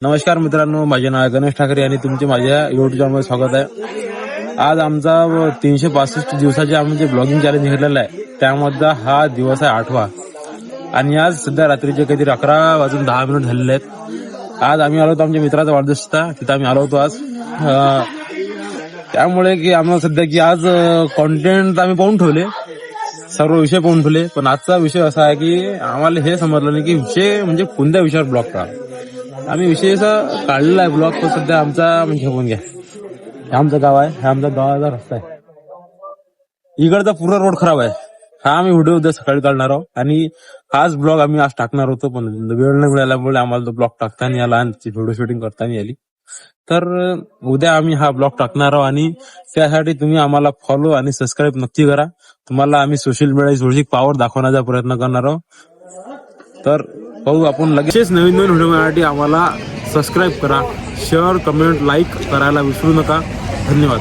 नमस्कार मित्रांनो, माझे नाव आहे गणेश ठाकरे आणि तुमचे माझ्या युट्यूब चॅनलमध्ये स्वागत आहे. आज आमचा 365 दिवसाचे आम्ही जे ब्लॉगिंग चॅलेंज घेतलेला आहे त्यामध्ये हा दिवस आहे 8वा आणि आज सध्या रात्रीचे काहीतरी 11:10 झालेले आहेत. आज आम्ही आलो होतो आमच्या मित्राचा वाढदिवस होता, तिथं आम्ही आलो होतो आज. त्यामुळे की आम्हाला सध्या की आज कॉन्टेंट आम्ही पाहून ठेवले, सर्व विषय पाहून ठेवले, पण आजचा विषय असा आहे की आम्हाला हे समजलं नाही की विषय म्हणजे कोणत्या विषयावर ब्लॉग काढा. आम्ही विषय असा काढलेला आहे ब्लॉग, तो सध्या आमचा म्हणजे घेऊन घ्या. हे आमचं गाव आहे, हा आमचा गावाचा रस्ता आहे, इकडचा पूर्ण रोड खराब आहे. हा आम्ही व्हिडिओ उद्या सकाळी काढणार आहोत आणि हाच ब्लॉग आम्ही आज टाकणार होतो, पण वेळ नाही मिळाल्यामुळे आम्हाला तो ब्लॉग टाकता नाही आला आणि व्हिडिओ शूटिंग करता नाही आली. तर उद्या आम्ही हा ब्लॉग टाकणार आहोत आणि त्यासाठी तुम्ही आम्हाला फॉलो आणि सबस्क्राईब नक्की करा. तुम्हाला आम्ही सोशल मीडियाची थोडीशी पॉवर दाखवण्याचा प्रयत्न करणार आहोत. तर पाहू आपण लगेच नवीन व्हिडिओ मिळण्यासाठी आम्हाला सबस्क्राईब करा, शेअर, कमेंट, लाईक करायला विसरू नका. धन्यवाद.